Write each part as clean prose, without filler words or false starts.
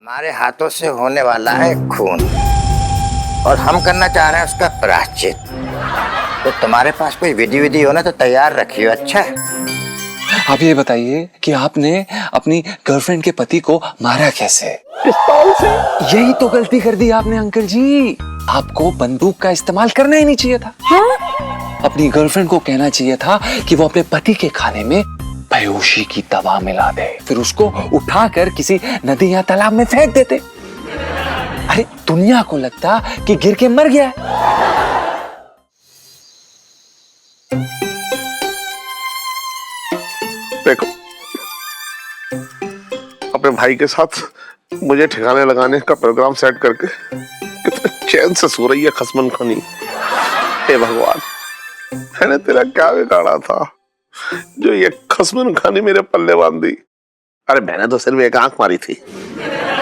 हमारे हाथों से होने वाला है खून और हम करना चाह रहे हैं उसका प्रायश्चित। तो तुम्हारे पास कोई विधि हो ना तो तैयार रखियो। अच्छा, आप ये बताइए कि आपने अपनी गर्लफ्रेंड के पति को मारा कैसे? पिस्तौल से। यही तो गलती कर दी आपने अंकल जी। आपको बंदूक का इस्तेमाल करना ही नहीं चाहिए था। हाँ? अपनी गर्लफ्रेंड को कहना चाहिए था कि वो अपने पति के खाने में बेहोशी की दवा मिला दे, फिर उसको उठाकर किसी नदी या तालाब में फेंक देते। अरे दुनिया को लगता कि गिर के मर गया है। देखो, अपने भाई के साथ मुझे ठिकाने लगाने का प्रोग्राम सेट करके कितने चैन से सो रही है खसमन खनी। हे भगवान, मैंने तेरा क्या बिगाड़ा था जो ये खसमन खानी मेरे पल्ले बांध दी। अरे मैंने तो सिर्फ एक आंख मारी थी,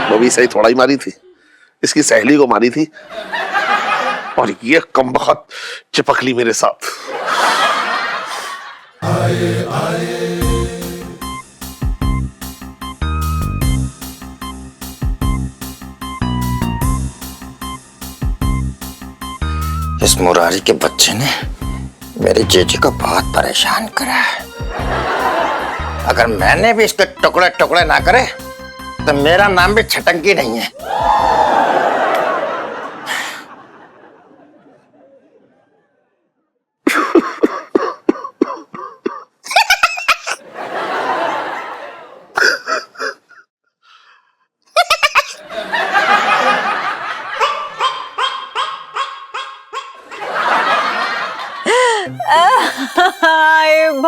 वो भी सही थोड़ा ही मारी थी, इसकी सहेली को मारी थी, और ये कमबख्त चिपक ली मेरे साथ। इस मुरारी के बच्चे ने मेरे जीजी को बहुत परेशान करा है। अगर मैंने भी इसके टुकड़े टुकड़े ना करे तो मेरा नाम भी छटंकी नहीं है।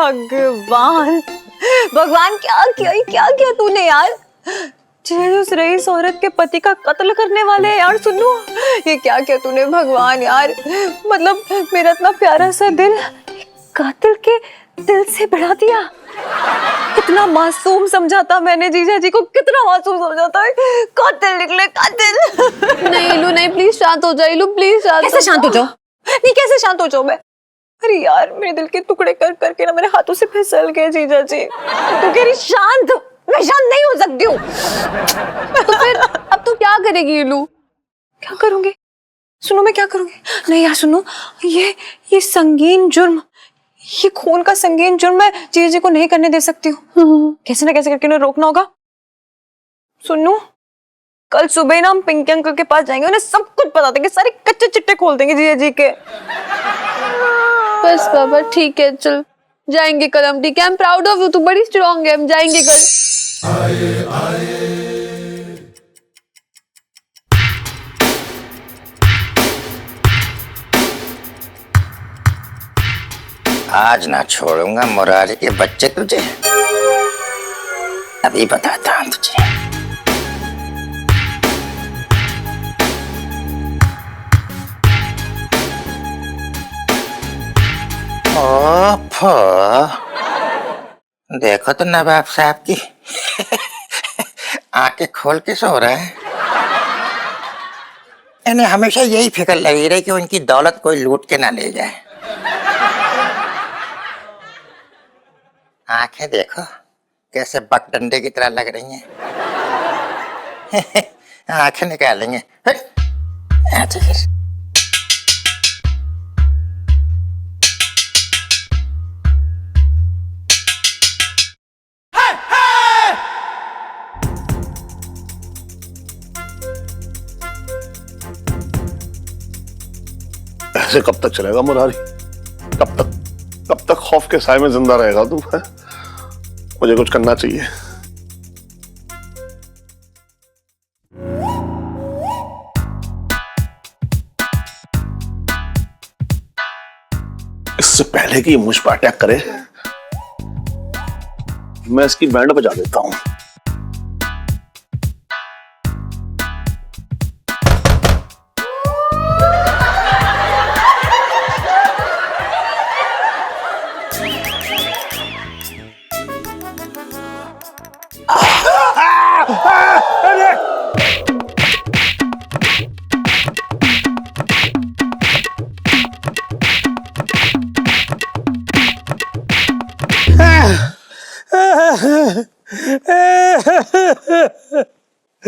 भगवान भगवान, क्या किया तूने यार? उस रईस औरत के पति का कत्ल करने वाले यार, सुनो ये क्या किया तूने भगवान यार। मतलब मेरा इतना प्यारा सा दिल कातिल के दिल से बढ़ा दिया। कितना मासूम समझा था मैंने जीजा जी को, कितना मासूम समझा था। कातिल निकले कातिल। नहीं इलू नहीं, प्लीज शांत हो जाओ इलू, प्लीज शांत। कैसे शांत हो जाओ? नहीं कैसे शांत हो जाओ मैं? अरे यार मेरे दिल के टुकड़े कर करके ना मेरे हाथों से फिसल गए जीजा जी। तू कह रही शांत, मैं शांत नहीं हो सकती हूँ। तो फिर अब तू क्या करेगी इलू? क्या करूंगी? सुनो मैं क्या करूंगी? नहीं यार सुनो, ये संगीन जुर्म, ये खून का संगीन जुर्म मैं जीजा जी को नहीं करने दे सकती हूँ। कैसे ना कैसे करके उन्हें रोकना होगा। सुनो, कल सुबह ना हम पिंकी अंकल के पास जाएंगे, उन्हें सब कुछ बता देंगे, सारे कच्चे चिट्टे खोल देंगे जीजा जी के। बस बाबा ठीक है, चल जाएंगे कल हम। ठीक है, I am proud of you, तू बड़ी स्ट्रांग है। हम जाएंगे कल। आज ना छोड़ूंगा मुरारी के बच्चे तुझे, अभी बताता हूं तुझे। ओफो, देखो तो नवाब साहब की आंखें खोल के सो रहा है। इन्हें हमेशा यही फिक्र लगी रही कि उनकी दौलत कोई लूट के ना ले जाए। आंखें देखो कैसे बकडंडे की तरह लग रही हैं। आंखें निकालेंगे। अच्छा फिर ऐसे कब तक चलेगा मुरारी? कब तक खौफ के साए में जिंदा रहेगा तू? है? मुझे कुछ करना चाहिए। इससे पहले कि ये मुझ पर अटैक करे, मैं इसकी बैंड बजा देता हूं। कौन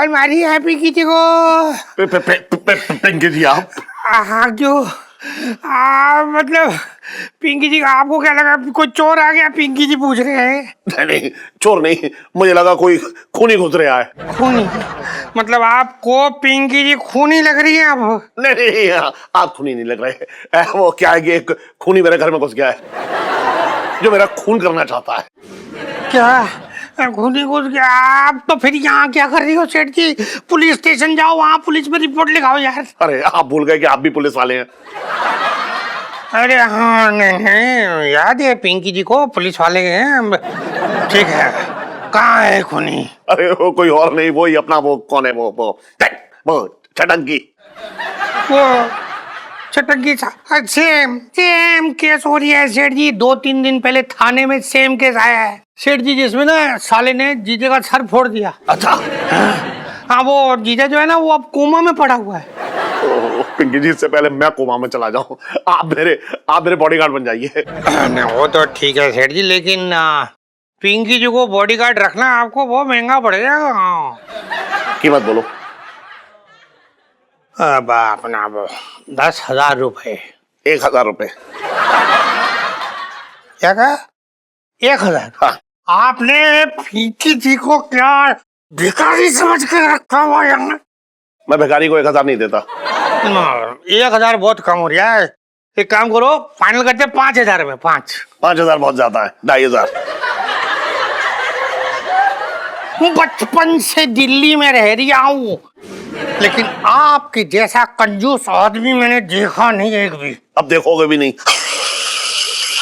मारी है पिंकी जी को? पिंकी जी आप? हाँ क्यों? मतलब पिंकी जी, आपको क्या लगा कोई चोर आ गया? पिंकी जी पूछ रहे हैं। नहीं नहीं, चोर नहीं, मुझे लगा कोई खूनी घुस रहा है। खूनी? मतलब आपको पिंकी जी खूनी लग रही है अब? नहीं नहीं, आप खूनी नहीं लग रहे। वो क्या है कि एक खूनी मेरे घर में घुस गया है जो मेरा खून करना चाहता है। क्या खूनी घुस गया? आप तो फिर यहाँ क्या कर रही हो सेठ जी? पुलिस स्टेशन जाओ, वहाँ पुलिस में रिपोर्ट लिखाओ यार। अरे आप भूल गए कि आप भी पुलिस वाले हैं। अरे हाँ, नहीं याद है पिंकी जी को, पुलिस वाले हैं। ठीक है, कहाँ है खूनी? अरे वो कोई और नहीं, वो ही अपना, वो कौन है, वो चटंकी। वो चटंकी सेम सेम केस हो रही है सेठ जी। 2-3 दिन पहले थाने में सेम केस आया है सेठ जी, जिसमें ना साले ने जीजे का सर फोड़ दिया। अच्छा। हाँ, वो जीजा जो है ना, वो अब कोमा में पड़ा हुआ है। पिंकी जी, इससे पहले मैं कोमा में चला जाऊं, आप मेरे बॉडीगार्ड बन जाइए। वो तो ठीक है सेठ जी, लेकिन पिंकी जी को बॉडीगार्ड रखना आपको बहुत महंगा पड़ जाएगा। कीमत बोलो। अब अपना 10,000 रुपए। 1,000 रुपए। क्या कहा? 1,000? हाँ। आपने पिंकी जी को क्या भिखारी समझ के रखा हुआ है? मैं भिखारी को 1,000 नहीं देता। 1,000 बहुत कम हो रहा है। एक काम करो, फाइनल करते 5,000 में। 5,000 बहुत ज्यादा है, 2,500। बचपन से दिल्ली में रह रही हूँ, लेकिन आपके जैसा कंजूस आदमी मैंने देखा नहीं एक भी। अब देखोगे भी नहीं।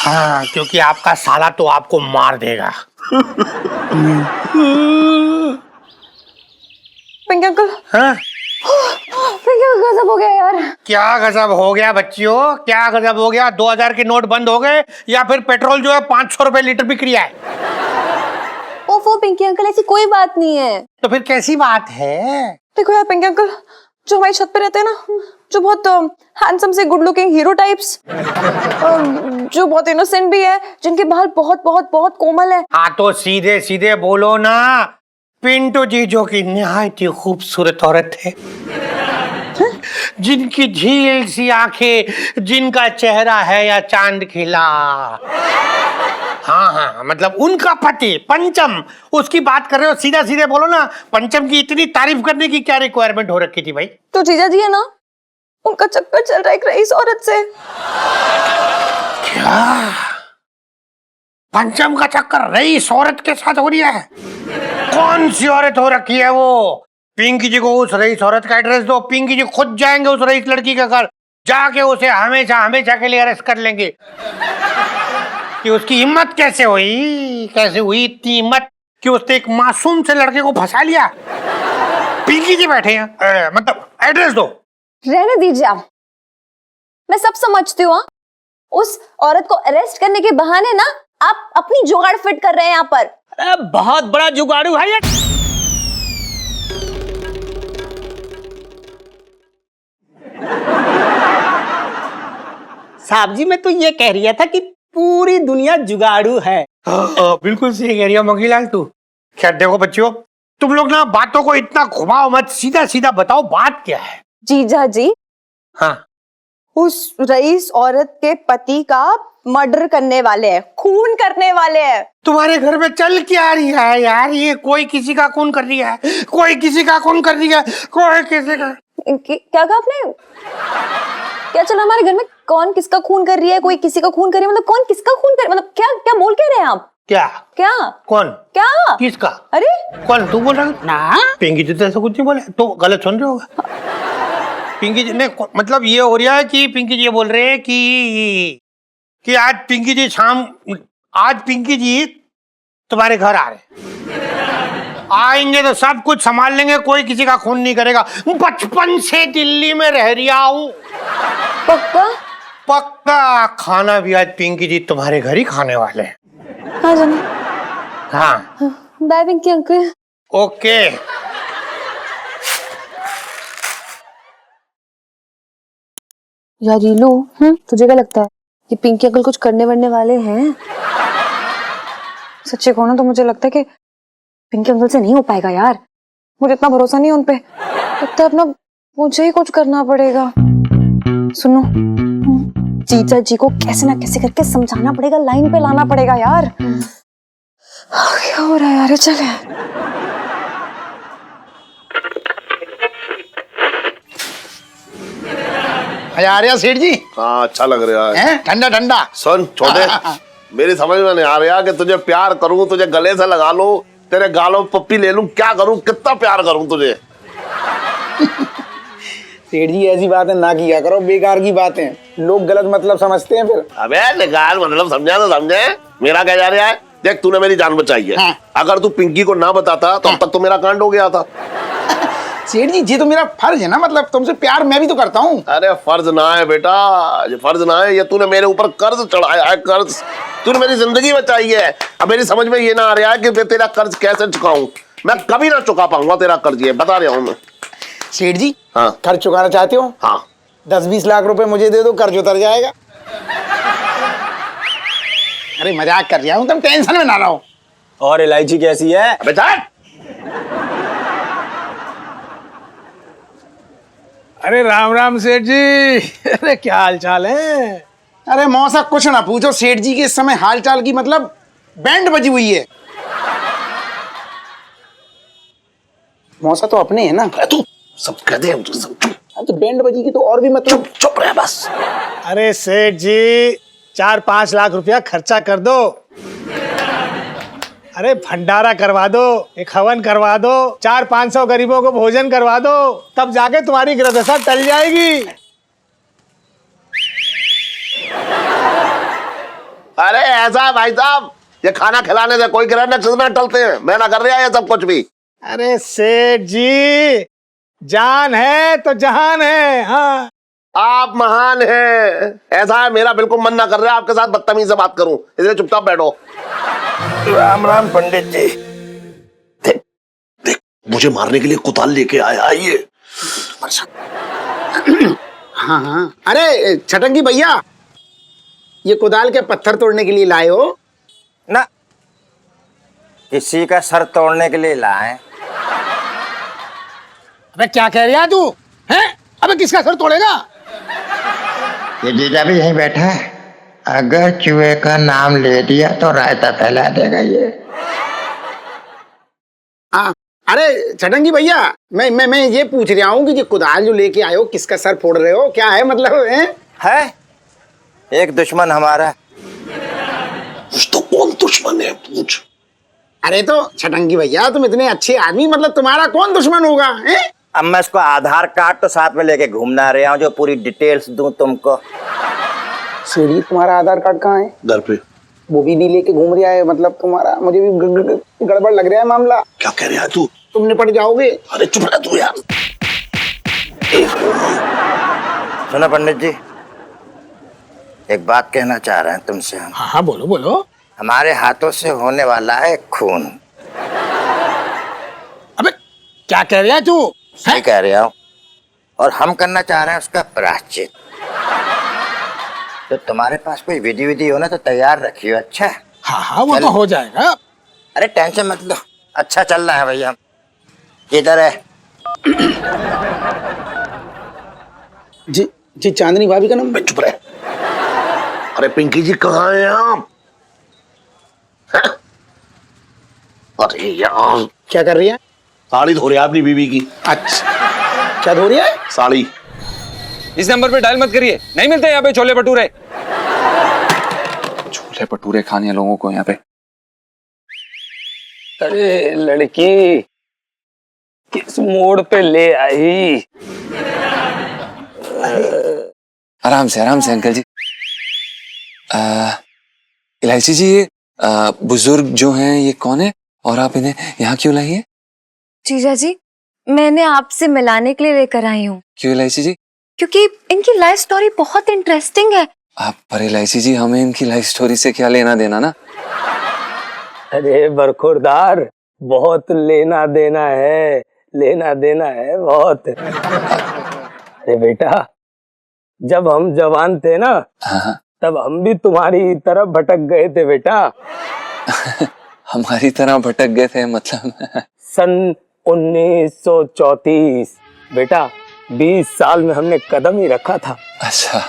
हाँ, क्योंकि आपका साला तो आपको मार देगा। पिंकी अंकल, हाँ? पिंकी अंकल, गजब हो गया यार। क्या गजब हो गया बच्चियों? क्या गजब हो गया? 2,000 के नोट बंद हो गए या फिर पेट्रोल जो है 500 रुपए लीटर बिक रहा है? ओफो पिंकी अंकल, ऐसी कोई बात नहीं है। तो फिर कैसी बात है? देखो यार पिंकी अंकल, जो हमारी छत पे रहते हैं ना, जो बहुत हैंडसम से गुड लुकिंग हीरो टाइप्स, जो बहुत इनोसेंट भी है, जिनके बाल बहुत बहुत बहुत कोमल है। हाँ, तो सीधे सीधे बोलो ना। पिंटू जी जो कि निहायत ही खूबसूरत औरत है, जिनकी झील सी आंखें, जिनका चेहरा है या चांद खिला। हाँ, मतलब उनका पति पंचम, उसकी बात कर रहे हो? सीधा सीधे बोलो ना। पंचम की इतनी तारीफ करने की क्या रिक्वायरमेंट हो रखी थी भाई? तो जीजा जी है ना, उनका चक्कर चल रहा है एक रईस औरत से। क्या? पंचम का चक्कर रईस औरत के साथ हो रहा है? कौन सी औरत हो रखी है वो? पिंकी जी को उस रईस औरत का एड्रेस दो, पिंकी जी खुद जाएंगे उस रईस लड़की के घर, जाके उसे हमेशा हमेशा के लिए अरेस्ट कर लेंगे। कि उसकी हिम्मत कैसे हुई इतनी हिम्मत कि उसने एक मासूम से लड़के को फंसा लिया? पिंकी जी बैठे हैं, मतलब एड्रेस दो। रहने दीजिए आप, मैं सब समझती हूँ। उस औरत को अरेस्ट करने के बहाने ना आप अपनी जुगाड़ फिट कर रहे हैं यहाँ पर। अरे बहुत बड़ा जुगाड़ू है ये। साहब जी, मैं तो ये कह रहा था कि पूरी दुनिया जुगाड़ू है। बिल्कुल सही कह रही है मंगीलाल तू। खैर देखो बच्चों, तुम लोग ना बातों को इतना घुमाओ मत, सीधा सीधा बताओ बात क्या है। जीजा जी, हाँ, उस रईस औरत के पति का मर्डर करने वाले हैं, खून करने वाले हैं। तुम्हारे घर में चल क्या रही है यार? ये कोई किसी का खून कर रही है, कोई किसी का खून कर रही है, कोई किसी का। क्या कहा आपने? क्या चला हमारे घर में? कौन किसका खून कर रही है? कोई किसी का खून कर रही है? मतलब कौन किसका खून कर, मतलब क्या क्या बोल के रहे हैं आप? क्या क्या कौन? क्या किसका? अरे कौन? तू बोल रहा है ना? पिंकी जी तो ऐसा कुछ नहीं बोले, तो गलत सुन रहे होगा। पिंकी जी ने मतलब ये हो रहा है कि पिंकी जी ये बोल रहे हैं कि आज पिंकी जी तुम्हारे घर आ रहे, आएंगे तो सब कुछ संभाल लेंगे, कोई किसी का खून नहीं करेगा। बचपन से दिल्ली में रह रहा हूँ। पक्का? पक्का। खाना भी आज पिंकी जी तुम्हारे घर ही खाने वाले हैं। हाँ जाने। हाँ, बाय पिंकी अंकल। ओके। यार रीलू, तुझे क्या लगता है ये पिंकी अंकल कुछ करने वरने वाले हैं। सच्ची कहूँ ना तो मुझे लगता है कि पिंकी अंकल से नहीं हो पाएगा यार। मुझे इतना भरोसा नहीं है उन पे। लगता है अपना मुझे ही कुछ करना पड़ेगा। सुनो, जीजा जी को कैसे ना कैसे करके समझाना पड़ेगा, लाइन पे लाना पड़ेगा यार। क्या हो रहा है यार, चल आ रहा सेठ जी? हाँ अच्छा लग रहा है। हैं? ठंडा ठंडा। सुन छोटे, मेरी समझ में नहीं आ रहा कि तुझे प्यार करूं, तुझे गले से लगा लूं, तेरे गालों पे पप्पी ले लूं, क्या करूं, कितना प्यार करूं तुझे। सेठ जी ऐसी बातें ना किया करो, बेकार की बातें, लोग गलत मतलब समझते हैं फिर। अबे निकाल मतलब समझा तो समझे, मेरा क्या जा रहा है। देख तूने मेरी जान बचाई है। हाँ। अगर तू पिंकी को ना बताता तो अब तक तो मेरा कांड हो गया था। सेठ जी ये तो मेरा फर्ज है ना, मतलब तुमसे प्यार मैं भी तो करता हूँ। अरे फर्ज ना है बेटा, ये फर्ज ना है, ये तूने मेरे ऊपर कर्ज चढ़ाया है, कर्ज। तूने मेरी जिंदगी बचाई है। अब मेरी समझ में ये ना आ रहा है कि मैं तेरा कर्ज कैसे चुकाऊं। मैं कभी ना चुका पाऊंगा तेरा कर्ज, ये बता रहा हूं मैं। सेठ जी हाँ। कर्ज चुकाना चाहते हो? हाँ 10-20 लाख रुपए मुझे दे दो, कर्ज उतर जाएगा। अरे मजाक कर रहा हूँ, तुम टेंशन में ना रहो। और इलायची कैसी है? अबे जा। अरे राम राम सेठ जी। अरे क्या हाल चाल है? अरे मौसा कुछ ना पूछो, सेठ जी के इस समय हालचाल की मतलब बैंड बजी हुई है। मौसा तो अपने है ना। तू सब कह दे, सब चुप तो बैंड बजी की तो और भी मतलब। चुप रहे बस। अरे सेठ जी 4-5 लाख रुपया खर्चा कर दो। अरे भंडारा करवा दो, एक हवन करवा दो, 400-500 गरीबों को भोजन करवा दो, तब जाके तुम्हारी ग्रदशा टल जाएगी। अरे ऐसा भाई साहब, ये खाना खिलाने से कोई ग्रह नक्षत्र ना टलते हैं। मैं ना कर रहा ये सब कुछ भी। अरे सेठ जी जान है तो जहान है। हाँ आप महान हैं। ऐसा है मेरा बिल्कुल मन ना कर रहा है आपके साथ बदतमीजी से बात करूं, इसलिए चुपचाप बैठो। राम राम पंडित जी। देख देख मुझे मारने के लिए कुदाल लेके आया ये। हाँ हाँ, अरे छटंगी भैया, ये कुदाल के पत्थर तोड़ने के लिए लाए हो? ना, किसी का सर तोड़ने के लिए लाए। अबे क्या कह रहा है तू? हैं? अबे किसका सर तोड़ेगा? ये जीजा भी यहीं बैठा है। अगर चूहे का नाम ले दिया तो रायता फैला देगा ये। हाँ, अरे छटंगी भैया, मैं ये पूछ रहा हूँ कि ये कुदाल जो लेके आए हो किसका सर फोड़ रहे हो, क्या है मतलब? है एक दुश्मन हमारा। कुछ तो कौन दुश्मन है पूछ। अरे तो छटंगी भैया तुम इतने अच्छे आदमी, मतलब तुम्हारा कौन दुश्मन होगा? अब मैं इसको आधार कार्ड तो साथ में लेके घूमना रहा हूँ, जो पूरी डिटेल्स दूं तुमको। सीढ़ी, तुम्हारा आधार कार्ड कहाँ है? घर पे। वो भी नहीं लेके घूम रहा है, मतलब तुम्हारा मुझे भी गड़बड़ लग रहा है मामला। क्या कह रहा है तू? तुम निपट जाओगे। अरे चुप रह तू यार। सुनो पंडित जी, एक बात कहना चाह रहे हैं तुमसे हम। हाँ हाँ बोलो बोलो। हमारे हाथों से होने वाला है खून। अबे क्या कह रहा है तू? सही कह रहा हूँ, और हम करना चाह रहे हैं उसका प्रायश्चित। तो तुम्हारे पास कोई विधि विधि हो ना तो तैयार रखियो। अच्छा? हाँ हाँ वो तो हो जाएगा। अरे टेंशन मत लो, अच्छा चल रहा है भैया। किधर है? जी जी, चांदनी भाभी का नंबर। चुप रहे। अरे पिंकी जी कहाँ हैं आप? हैं? अरे यार क्या कर रही है? साड़ी धो रहे हैं अपनी बीवी की। अच्छा, क्या धो रही है? साड़ी। इस नंबर पे डायल मत करिए, नहीं मिलते यहाँ पे छोले भटूरे। छोले भटूरे खाने लोगों को यहाँ पे। अरे लड़की किस मोड़ पे ले आई? आराम से अंकल जी। इलायची जी, ये बुजुर्ग जो हैं ये कौन है और आप इन्हें यहाँ क्यों लाई है? जीजा जी, मैंने आपसे मिलाने के लिए लेकर आई हूँ, क्यों इलायची जी? क्योंकि इनकी लाइफ स्टोरी बहुत इंटरेस्टिंग है। आप पर इलायची जी, हमें इनकी लाइफ स्टोरी से क्या लेना देना ना। अरे बरखुरदार, बहुत लेना देना है, लेना देना है बहुत। अरे बेटा, जब हम जवान थे ना हाँ, तब हम भी तुम्हारी तरफ भटक गए थे बेटा। हमारी तरह भटक गए थे मतलब? सन 1934 बेटा, 20 साल में हमने कदम ही रखा था अच्छा।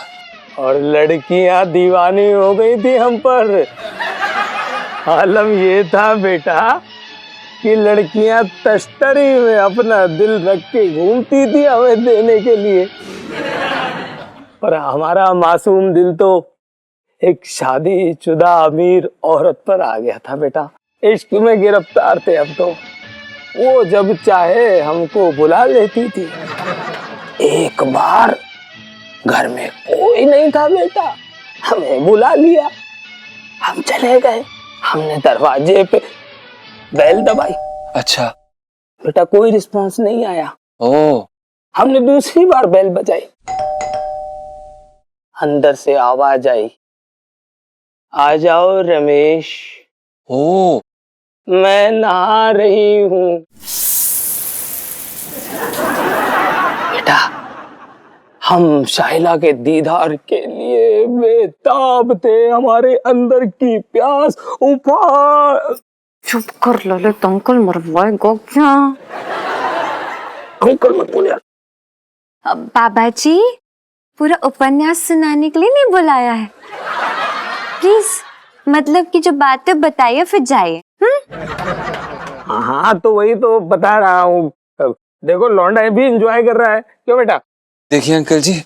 और लड़कियां दीवानी हो गई थी हम पर। आलम ये था बेटा कि लड़कियां तश्तरी में अपना दिल रख के घूमती थी हमें देने के लिए, पर हमारा मासूम दिल तो एक शादीशुदा अमीर औरत पर आ गया था बेटा। इश्क में गिरफ्तार थे अब तो। वो जब चाहे हमको बुला लेती थी। एक बार घर में कोई नहीं था बेटा, हमें बुला लिया, हम चले गए। हमने दरवाजे पे बेल दबाई। अच्छा। बेटा कोई रिस्पांस नहीं आया। ओ। हमने दूसरी बार बेल बजाई, अंदर से आवाज आई, आ जाओ रमेश। ओ। मैं नहा रही हूँ। बेटा हम शाइला के दीदार के लिए बेताब थे, हमारे अंदर की प्यास उफान। चुप कर ललित, अंकल मरवाएगा क्या? अंकल मत बोल यार। बाबा जी पूरा उपन्यास सुनाने के लिए नहीं बुलाया है, प्लीज मतलब कि जो बातें बताइए फिर जाइए। हाँ तो वही तो बता रहा हूँ। देखो लौंडा भी एंजॉय कर रहा है, क्यों बेटा? देखिए अंकल जी,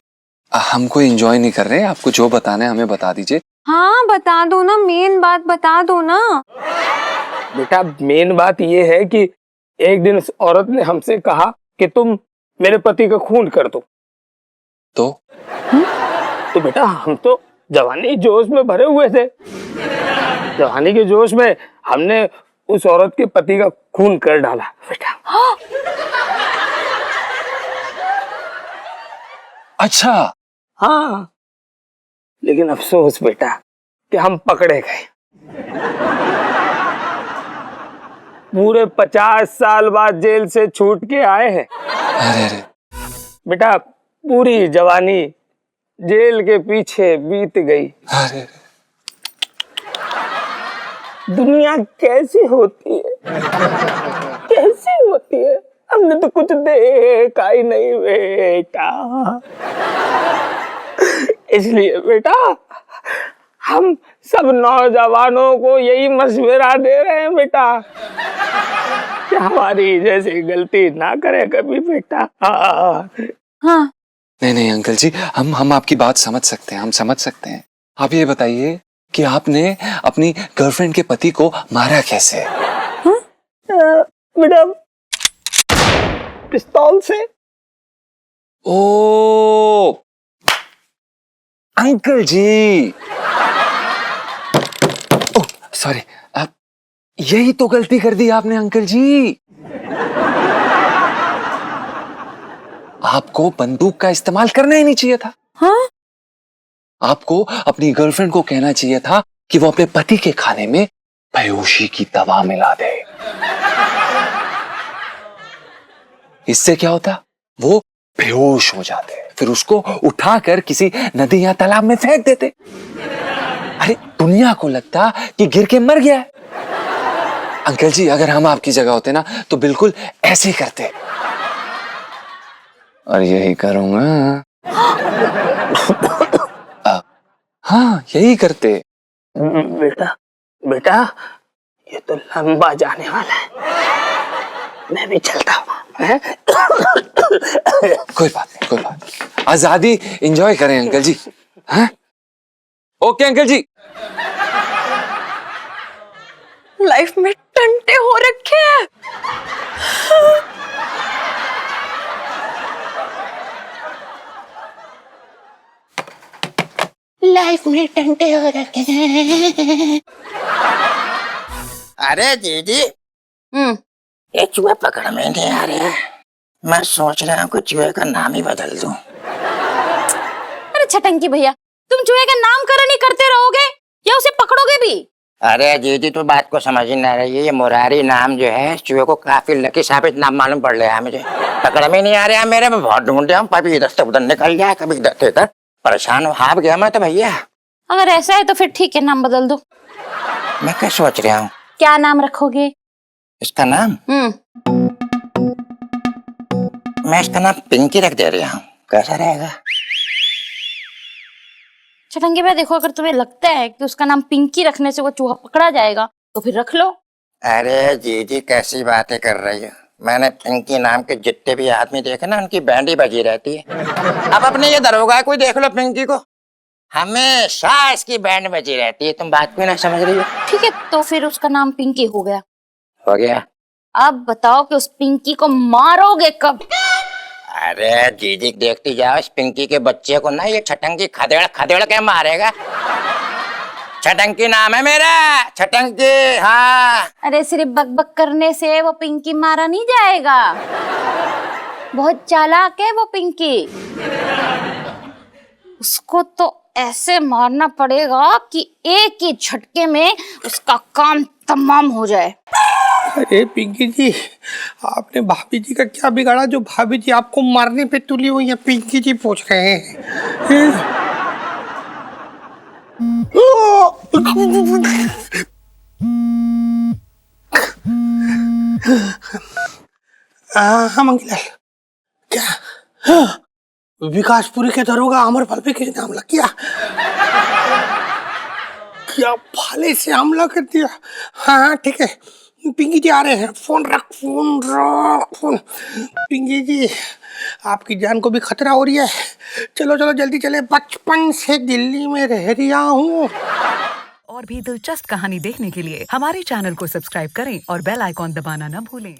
हम कोई एंजॉय नहीं कर रहे हैं, आपको जो बताना है हमें बता दीजिए। हाँ बता दो ना, मेन बात बता दो ना। बेटा मेन बात ये है कि एक दिन उस औरत ने हमसे कहा कि तुम मेरे पति का खून कर दो। तो बेटा हम तो जवानी जोश में भरे हुए थे, जवानी के जोश में हमने उस औरत के पति का खून कर डाला बेटा। अच्छा। हाँ लेकिन अफसोस बेटा कि हम पकड़े गए। पूरे 50 साल बाद जेल से छूट के आए हैं। अरे बेटा पूरी जवानी जेल के पीछे बीत गई। अरे दुनिया कैसी होती है, कैसी होती है, हमने तो कुछ देखा ही नहीं बेटा। इसलिए बेटा हम सब नौजवानों को यही मशवरा दे रहे हैं बेटा कि हमारी जैसी गलती ना करे कभी बेटा। हाँ नहीं अंकल जी, हम आपकी बात समझ सकते हैं, हम समझ सकते हैं। आप ये बताइए कि आपने अपनी गर्लफ्रेंड के पति को मारा कैसे? बेटा पिस्तौल से। ओ अंकल जी, ओह सॉरी, आप यही तो गलती कर दी आपने अंकल जी। आपको बंदूक का इस्तेमाल करना ही नहीं चाहिए था। हाँ? आपको अपनी गर्लफ्रेंड को कहना चाहिए था कि वो अपने पति के खाने में बेहोशी की दवा मिला दे। इससे क्या होता, वो बेहोश हो जाते, फिर उसको उठाकर किसी नदी या तालाब में फेंक देते। अरे दुनिया को लगता कि गिर के मर गया है। अंकल जी अगर हम आपकी जगह होते ना तो बिल्कुल ऐसे ही करते, और यही करूंगा। हाँ यही करते। बेटा बेटा ये तो लंबा जाने वाला है, मैं भी चलता हूँ। कोई बात नहीं, कोई बात नहीं, आजादी एंजॉय करें अंकल जी। हाँ ओके अंकल जी। लाइफ में टंटे हो रखे हैं। लाइफ में टंटे हो रखे हैं। अरे दीदी, ये चूहे पकड़ में नहीं आ रहे हैं। मैं सोच रहा हूँ कि चूहे का नाम ही बदल दूं। अरे छटंकी भैया, तुम चूहे का नामकरण ही करते रहोगे या उसे पकड़ोगे भी? अरे दीदी तो बात को समझ ही ना रही है। ये मुरारी नाम जो है चूहे को काफी लकी साबित नाम मालूम पड़ रहा है मुझे। पकड़ में नहीं आ रहा है मेरे, में बहुत ढूंढ रहा हूँ, कभी इधर से उधर निकल गया, कभी इधर से इधर, परेशान हाफ गया मैं तो भैया। अगर ऐसा है तो फिर ठीक है, नाम बदल दो। मैं क्या सोच रहा हूँ, क्या नाम रखोगे? इसका नाम मैं इसका नाम पिंकी रख दे रहा हूँ, कैसा रहेगा? छटंगी भाई देखो, अगर तुम्हें लगता है कि उसका नाम पिंकी रखने से वो चूहा पकड़ा जाएगा तो फिर रख लो। अरे जी कैसी बातें कर रही हो? मैंने पिंकी नाम के जितने भी आदमी देखे ना, उनकी बैंड ही बजी रहती है। अब अपने ये दरोगा कोई देख लो, पिंकी को हमेशा इसकी बैंड बजी रहती है। तुम बात क्यों ना समझ रही हो? ठीक है, तो फिर उसका नाम पिंकी हो गया। हो गया। अब बताओ कि उस पिंकी को मारोगे कब? अरे जीजी देखती जाओ, इस पिंकी के बच्चे को ना ये छटंकी खदेड़ खदेड़ के मारेगा। छटंकी नाम है मेरा, छटंकी। हाँ। अरे सिर्फ बकबक करने से वो पिंकी मारा नहीं जाएगा, बहुत चालाक है वो पिंकी। उसको तो ऐसे मारना पड़ेगा कि एक ही झटके में उसका काम तमाम हो जाए। अरे पिंकी जी, आपने भाभी जी का क्या बिगाड़ा जो भाभी जी आपको मारने पे तुली हुई है? पिंकी जी पूछ रहे हैं। हाँ मंगीलाल, क्या विकासपुरी के दरोगा अमरपाल पे किसने हमला किया? क्या भाले से हमला कर दिया? हाँ ठीक है, पिंकी जी आ रहे हैं। फोन रख, फोन रख, फोन। पिंकी जी, आपकी जान को भी खतरा हो रही है। चलो चलो जल्दी चले, बचपन से दिल्ली में रह रहा हूँ। और भी दिलचस्प कहानी देखने के लिए हमारे चैनल को सब्सक्राइब करें और बेल आइकॉन दबाना न भूलें।